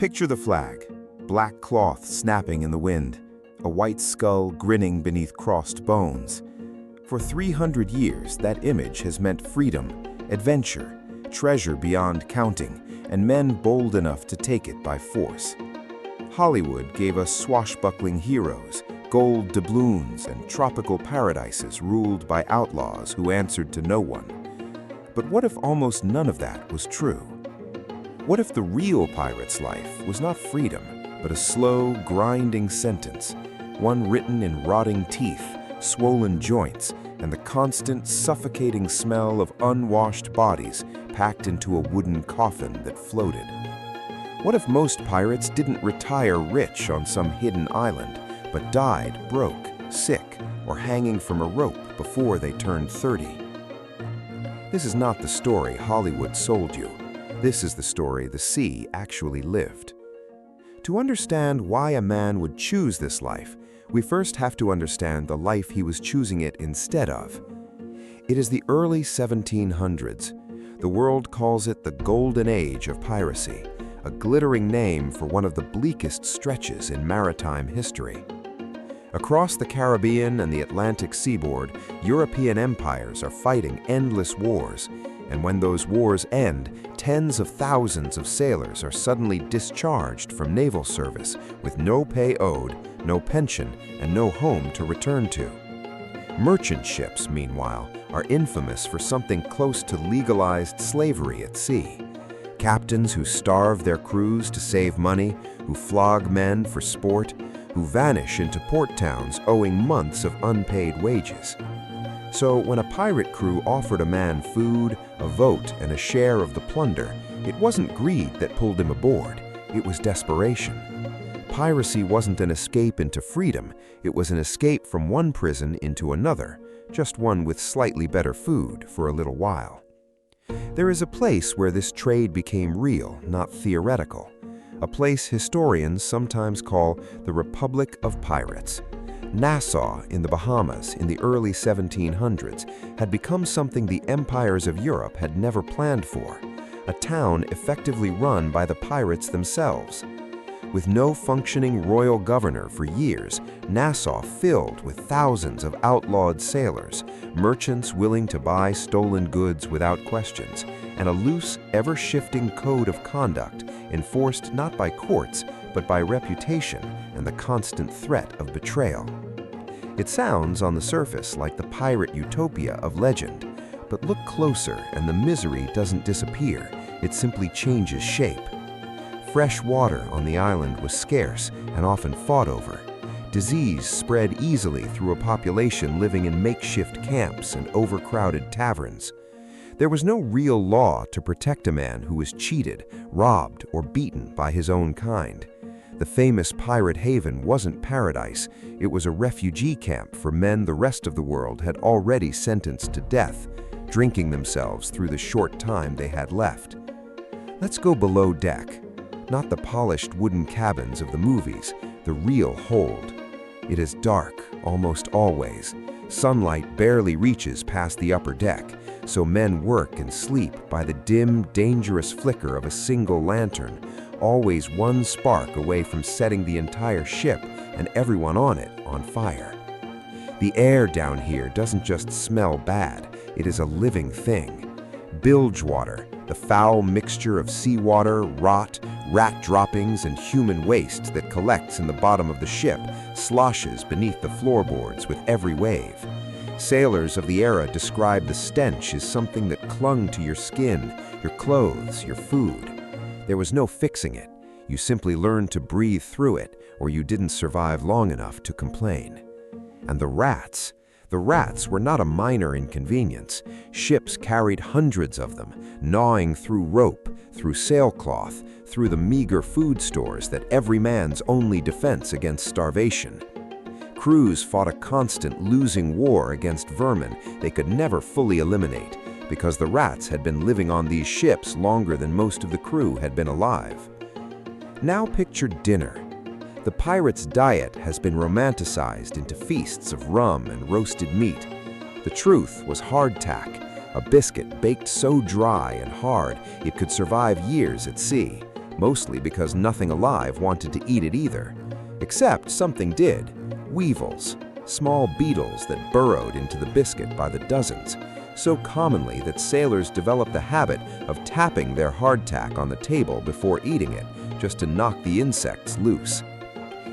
Picture the flag, black cloth snapping in the wind, a white skull grinning beneath crossed bones. For 300 years, that image has meant freedom, adventure, treasure beyond counting, and men bold enough to take it by force. Hollywood gave us swashbuckling heroes, gold doubloons, and tropical paradises ruled by outlaws who answered to no one. But what if almost none of that was true? What if the real pirate's life was not freedom, but a slow, grinding sentence, one written in rotting teeth, swollen joints, and the constant, suffocating smell of unwashed bodies packed into a wooden coffin that floated? What if most pirates didn't retire rich on some hidden island, but died broke, sick, or hanging from a rope before they turned 30? This is not the story Hollywood sold you. This is the story the sea actually lived. To understand why a man would choose this life, we first have to understand the life he was choosing it instead of. It is the early 1700s. The world calls it the Golden Age of Piracy, a glittering name for one of the bleakest stretches in maritime history. Across the Caribbean and the Atlantic seaboard, European empires are fighting endless wars, and when those wars end, tens of thousands of sailors are suddenly discharged from naval service with no pay owed, no pension, and no home to return to. Merchant ships, meanwhile, are infamous for something close to legalized slavery at sea. Captains who starve their crews to save money, who flog men for sport, who vanish into port towns owing months of unpaid wages. So when a pirate crew offered a man food, a vote, and a share of the plunder, it wasn't greed that pulled him aboard, it was desperation. Piracy wasn't an escape into freedom, it was an escape from one prison into another, just one with slightly better food for a little while. There is a place where this trade became real, not theoretical. A place historians sometimes call the Republic of Pirates. Nassau in the Bahamas in the early 1700s had become something the empires of Europe had never planned for, a town effectively run by the pirates themselves. With no functioning royal governor for years, Nassau filled with thousands of outlawed sailors, merchants willing to buy stolen goods without questions, and a loose, ever-shifting code of conduct enforced not by courts, but by reputation and the constant threat of betrayal. It sounds on the surface like the pirate utopia of legend, but look closer and the misery doesn't disappear, it simply changes shape. Fresh water on the island was scarce and often fought over. Disease spread easily through a population living in makeshift camps and overcrowded taverns. There was no real law to protect a man who was cheated, robbed, or beaten by his own kind. The famous pirate haven wasn't paradise, it was a refugee camp for men the rest of the world had already sentenced to death, drinking themselves through the short time they had left. Let's go below deck. Not the polished wooden cabins of the movies, the real hold. It is dark, almost always. Sunlight barely reaches past the upper deck, so men work and sleep by the dim, dangerous flicker of a single lantern, always one spark away from setting the entire ship and everyone on it on fire. The air down here doesn't just smell bad, it is a living thing. Bilge water, the foul mixture of seawater, rot, rat droppings, and human waste that collects in the bottom of the ship, sloshes beneath the floorboards with every wave. Sailors of the era describe the stench as something that clung to your skin, your clothes, your food. There was no fixing it. You simply learned to breathe through it, or you didn't survive long enough to complain. And the rats were not a minor inconvenience. Ships carried hundreds of them, gnawing through rope, through sailcloth, through the meager food stores that every man's only defense against starvation. Crews fought a constant losing war against vermin they could never fully eliminate because the rats had been living on these ships longer than most of the crew had been alive. Now picture dinner. The pirate's diet has been romanticized into feasts of rum and roasted meat. The truth was hardtack, a biscuit baked so dry and hard it could survive years at sea, mostly because nothing alive wanted to eat it either. Except something did: weevils, small beetles that burrowed into the biscuit by the dozens, so commonly that sailors developed the habit of tapping their hardtack on the table before eating it, just to knock the insects loose.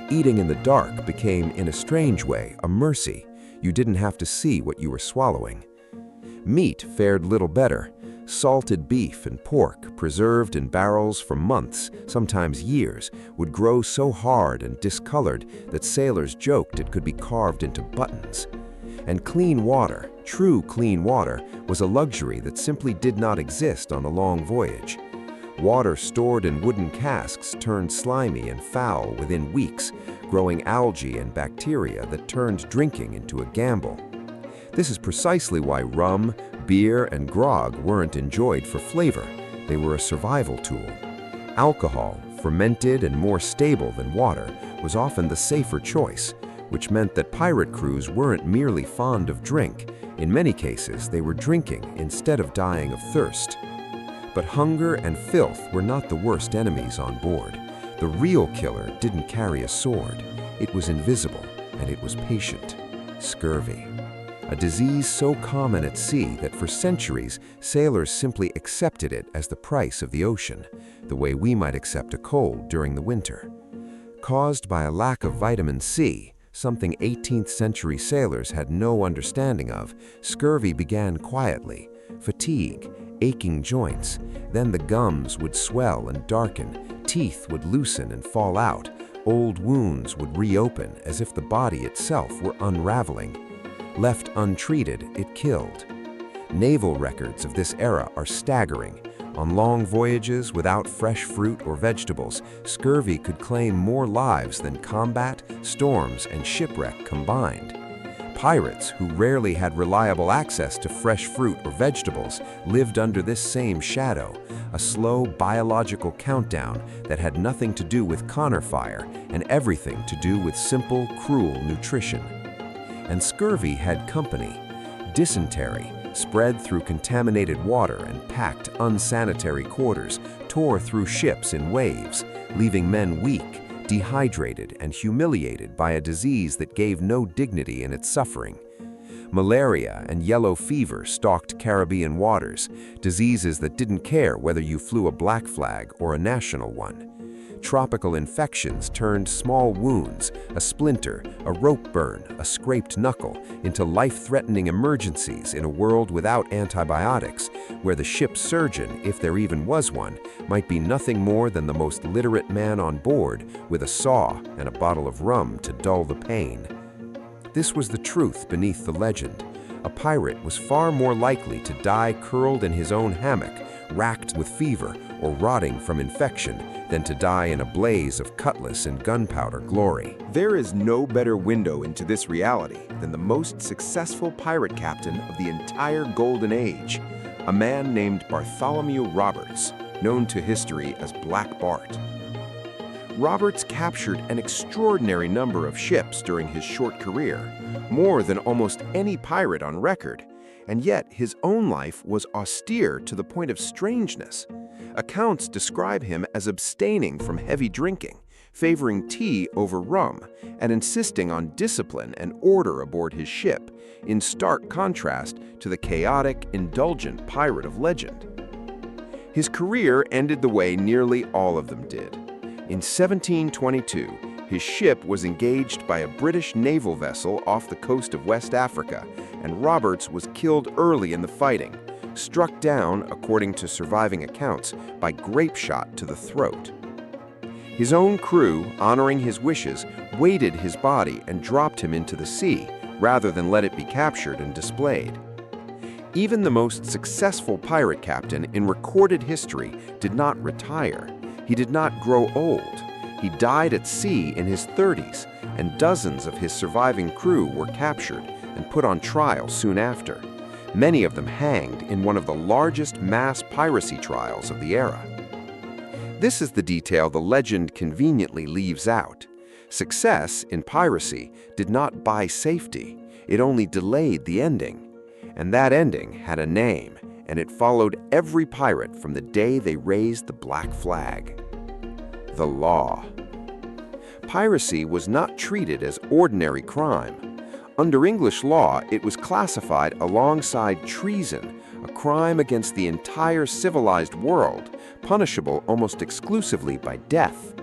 Eating in the dark became, in a strange way, a mercy. You didn't have to see what you were swallowing. Meat fared little better. Salted beef and pork, preserved in barrels for months, sometimes years, would grow so hard and discolored that sailors joked it could be carved into buttons. And clean water, true clean water, was a luxury that simply did not exist on a long voyage. Water stored in wooden casks turned slimy and foul within weeks, growing algae and bacteria that turned drinking into a gamble. This is precisely why rum, beer, and grog weren't enjoyed for flavor. They were a survival tool. Alcohol, fermented and more stable than water, was often the safer choice, which meant that pirate crews weren't merely fond of drink. In many cases, they were drinking instead of dying of thirst. But hunger and filth were not the worst enemies on board. The real killer didn't carry a sword. It was invisible, and it was patient: scurvy. A disease so common at sea that for centuries sailors simply accepted it as the price of the ocean, the way we might accept a cold during the winter. Caused by a lack of vitamin C, something 18th century sailors had no understanding of, scurvy began quietly: fatigue, aching joints, then the gums would swell and darken, teeth would loosen and fall out, old wounds would reopen as if the body itself were unraveling. Left untreated, it killed. Naval records of this era are staggering. On long voyages without fresh fruit or vegetables, scurvy could claim more lives than combat, storms, and shipwreck combined. Pirates, who rarely had reliable access to fresh fruit or vegetables, lived under this same shadow, a slow biological countdown that had nothing to do with Connor fire and everything to do with simple, cruel nutrition. And scurvy had company: dysentery, spread through contaminated water and packed, unsanitary quarters, tore through ships in waves, leaving men weak, dehydrated, and humiliated by a disease that gave no dignity in its suffering. Malaria and yellow fever stalked Caribbean waters, diseases that didn't care whether you flew a black flag or a national one. Tropical infections turned small wounds, a splinter, a rope burn, a scraped knuckle, into life-threatening emergencies in a world without antibiotics, where the ship's surgeon, if there even was one, might be nothing more than the most literate man on board with a saw and a bottle of rum to dull the pain. This was the truth beneath the legend. A pirate was far more likely to die curled in his own hammock, racked with fever or rotting from infection, than to die in a blaze of cutlass and gunpowder glory. There is no better window into this reality than the most successful pirate captain of the entire Golden Age, a man named Bartholomew Roberts, known to history as Black Bart. Roberts captured an extraordinary number of ships during his short career, more than almost any pirate on record, and yet his own life was austere to the point of strangeness. Accounts describe him as abstaining from heavy drinking, favoring tea over rum, and insisting on discipline and order aboard his ship, in stark contrast to the chaotic, indulgent pirate of legend. His career ended the way nearly all of them did. In 1722, his ship was engaged by a British naval vessel off the coast of West Africa, and Roberts was killed early in the fighting, struck down, according to surviving accounts, by grape shot to the throat. His own crew, honoring his wishes, weighted his body and dropped him into the sea, rather than let it be captured and displayed. Even the most successful pirate captain in recorded history did not retire. He did not grow old. He died at sea in his 30s, and dozens of his surviving crew were captured and put on trial soon after, many of them hanged in one of the largest mass piracy trials of the era. This is the detail the legend conveniently leaves out. Success in piracy did not buy safety, it only delayed the ending. And that ending had a name, and it followed every pirate from the day they raised the black flag. the law. Piracy was not treated as ordinary crime. Under English law, it was classified alongside treason, a crime against the entire civilized world, punishable almost exclusively by death.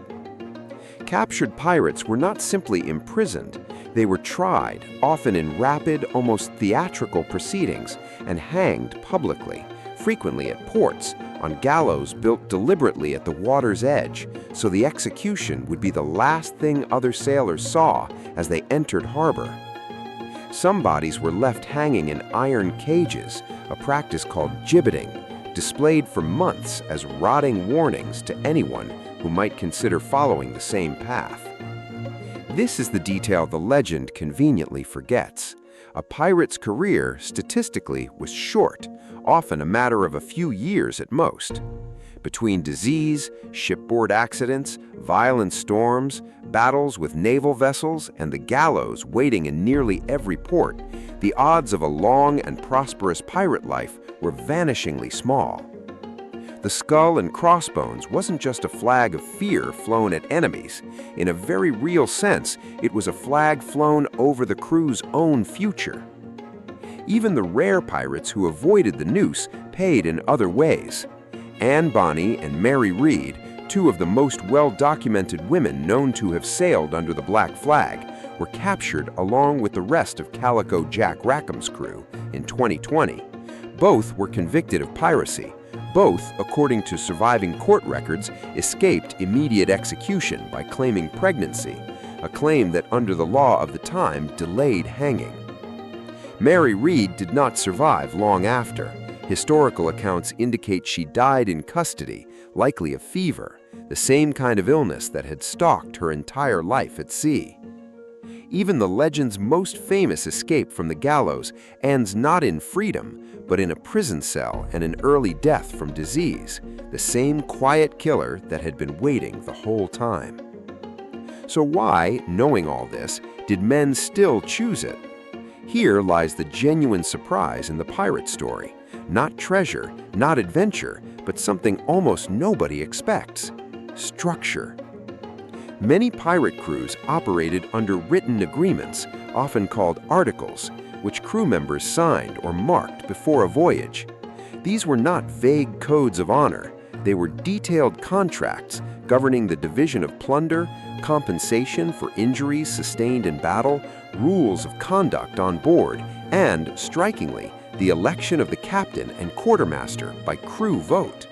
Captured pirates were not simply imprisoned, they were tried, often in rapid, almost theatrical proceedings, and hanged publicly, frequently at ports, on gallows built deliberately at the water's edge, so the execution would be the last thing other sailors saw as they entered harbor. Some bodies were left hanging in iron cages, a practice called gibbeting, displayed for months as rotting warnings to anyone who might consider following the same path. This is the detail the legend conveniently forgets. A pirate's career, statistically, was short, often a matter of a few years at most. Between disease, shipboard accidents, violent storms, battles with naval vessels, and the gallows waiting in nearly every port, the odds of a long and prosperous pirate life were vanishingly small. The skull and crossbones wasn't just a flag of fear flown at enemies. In a very real sense, it was a flag flown over the crew's own future. Even the rare pirates who avoided the noose paid in other ways. Anne Bonny and Mary Read, two of the most well-documented women known to have sailed under the Black Flag, were captured along with the rest of Calico Jack Rackham's crew in 2020. Both were convicted of piracy. Both, according to surviving court records, escaped immediate execution by claiming pregnancy, a claim that under the law of the time delayed hanging. Mary Read did not survive long after. Historical accounts indicate she died in custody, likely of fever, the same kind of illness that had stalked her entire life at sea. Even the legend's most famous escape from the gallows ends not in freedom, but in a prison cell and an early death from disease, the same quiet killer that had been waiting the whole time. So why, knowing all this, did men still choose it? Here lies the genuine surprise in the pirate story. Not treasure, not adventure, but something almost nobody expects: structure. Many pirate crews operated under written agreements, often called articles, which crew members signed or marked before a voyage. These were not vague codes of honor. They were detailed contracts governing the division of plunder, compensation for injuries sustained in battle, rules of conduct on board, and, strikingly, the election of the captain and quartermaster by crew vote.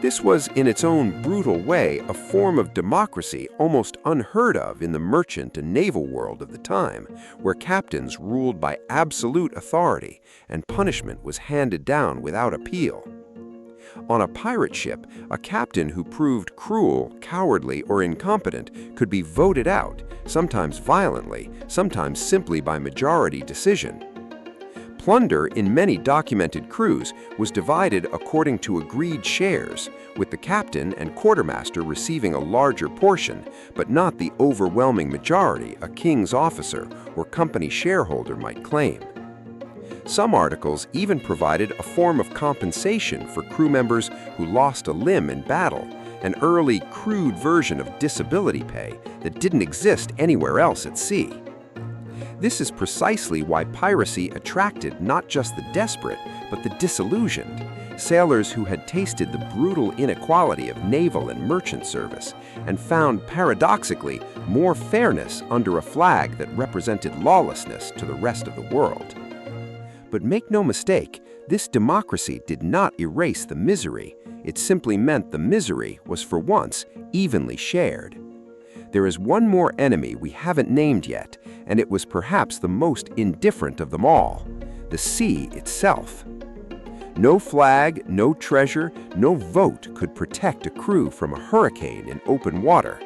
This was, in its own brutal way, a form of democracy almost unheard of in the merchant and naval world of the time, where captains ruled by absolute authority and punishment was handed down without appeal. On a pirate ship, a captain who proved cruel, cowardly, or incompetent could be voted out, sometimes violently, sometimes simply by majority decision. Plunder in many documented crews was divided according to agreed shares, with the captain and quartermaster receiving a larger portion, but not the overwhelming majority a king's officer or company shareholder might claim. Some articles even provided a form of compensation for crew members who lost a limb in battle, an early, crude version of disability pay that didn't exist anywhere else at sea. This is precisely why piracy attracted not just the desperate, but the disillusioned, sailors who had tasted the brutal inequality of naval and merchant service and found, paradoxically, more fairness under a flag that represented lawlessness to the rest of the world. But make no mistake, this democracy did not erase the misery. It simply meant the misery was for once evenly shared. There is one more enemy we haven't named yet, and it was perhaps the most indifferent of them all: the sea itself. No flag, no treasure, no vote could protect a crew from a hurricane in open water.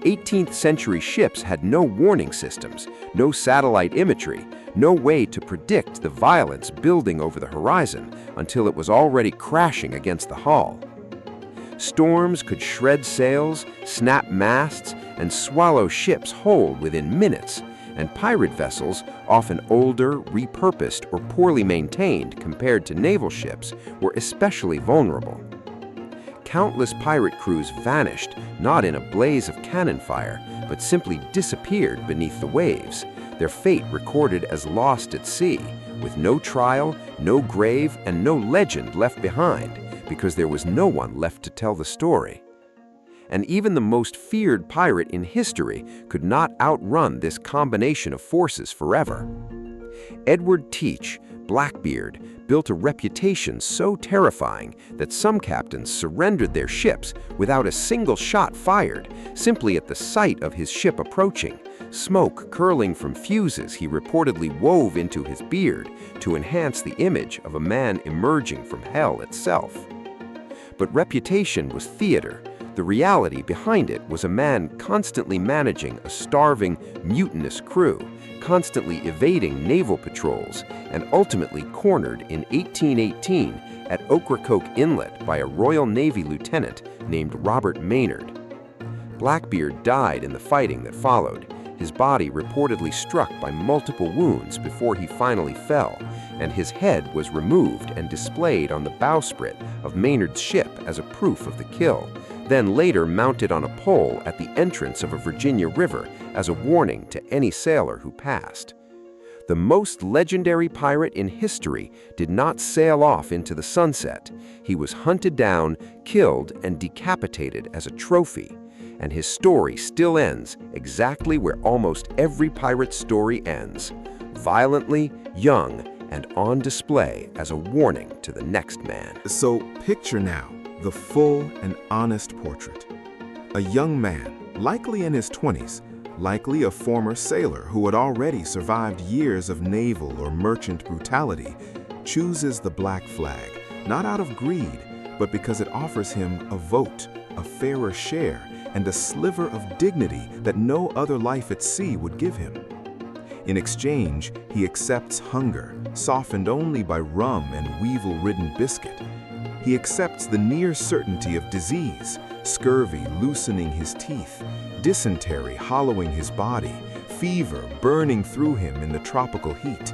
18th century ships had no warning systems, no satellite imagery, no way to predict the violence building over the horizon until it was already crashing against the hull. Storms could shred sails, snap masts, and swallow ships whole within minutes, and pirate vessels, often older, repurposed, or poorly maintained compared to naval ships, were especially vulnerable. countless pirate crews vanished, not in a blaze of cannon fire, but simply disappeared beneath the waves, their fate recorded as lost at sea, with no trial, no grave, and no legend left behind, because there was no one left to tell the story. And even the most feared pirate in history could not outrun this combination of forces forever. Edward Teach, Blackbeard, built a reputation so terrifying that some captains surrendered their ships without a single shot fired, simply at the sight of his ship approaching, smoke curling from fuses he reportedly wove into his beard to enhance the image of a man emerging from hell itself. But reputation was theater. The reality behind it was a man constantly managing a starving, mutinous crew, constantly evading naval patrols, and ultimately cornered in 1818 at Ocracoke Inlet by a Royal Navy lieutenant named Robert Maynard. Blackbeard died in the fighting that followed, his body reportedly struck by multiple wounds before he finally fell, and his head was removed and displayed on the bowsprit of Maynard's ship as a proof of the kill, then later mounted on a pole at the entrance of a Virginia river as a warning to any sailor who passed. The most legendary pirate in history did not sail off into the sunset. He was hunted down, killed, and decapitated as a trophy. And his story still ends exactly where almost every pirate story ends, violently, young, and on display as a warning to the next man. So picture now the full and honest portrait. A young man, likely in his 20s, likely a former sailor who had already survived years of naval or merchant brutality, chooses the black flag, not out of greed, but because it offers him a vote, a fairer share, and a sliver of dignity that no other life at sea would give him. In exchange, he accepts hunger, softened only by rum and weevil-ridden biscuit. He accepts the near certainty of disease, scurvy loosening his teeth, dysentery hollowing his body, fever burning through him in the tropical heat.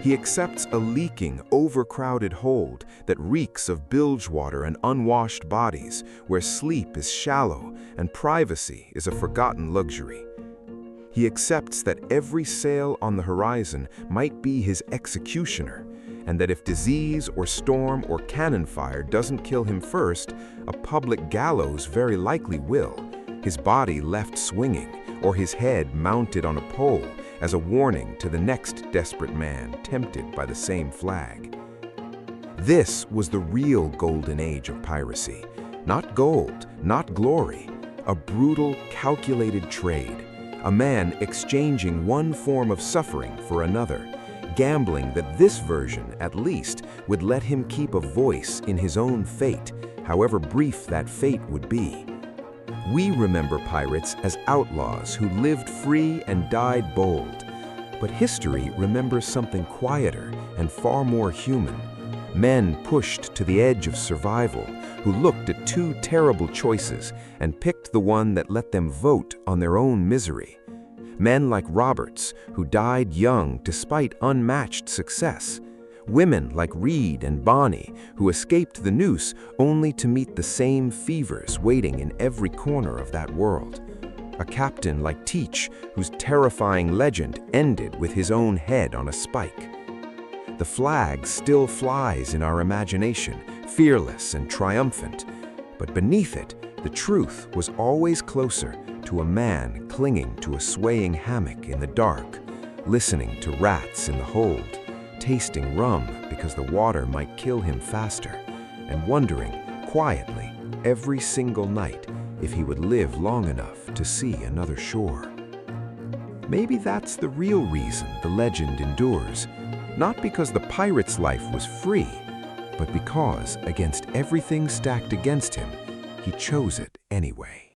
He accepts a leaking, overcrowded hold that reeks of bilge water and unwashed bodies, where sleep is shallow and privacy is a forgotten luxury. He accepts that every sail on the horizon might be his executioner, and that if disease or storm or cannon fire doesn't kill him first, a public gallows very likely will, his body left swinging or his head mounted on a pole as a warning to the next desperate man tempted by the same flag. This was the real golden age of piracy. Not gold, not glory, a brutal, calculated trade. A man exchanging one form of suffering for another, gambling that this version, at least, would let him keep a voice in his own fate, however brief that fate would be. We remember pirates as outlaws who lived free and died bold. But history remembers something quieter and far more human. Men pushed to the edge of survival, who looked at two terrible choices and picked the one that let them vote on their own misery. Men like Roberts, who died young despite unmatched success. Women like Reed and Bonnie, who escaped the noose only to meet the same fevers waiting in every corner of that world. A captain like Teach, whose terrifying legend ended with his own head on a spike. The flag still flies in our imagination, fearless and triumphant, but beneath it, the truth was always closer to a man clinging to a swaying hammock in the dark, listening to rats in the hold, tasting rum because the water might kill him faster, and wondering quietly every single night if he would live long enough to see another shore. Maybe that's the real reason the legend endures, not because the pirate's life was free, but because, against everything stacked against him, he chose it anyway.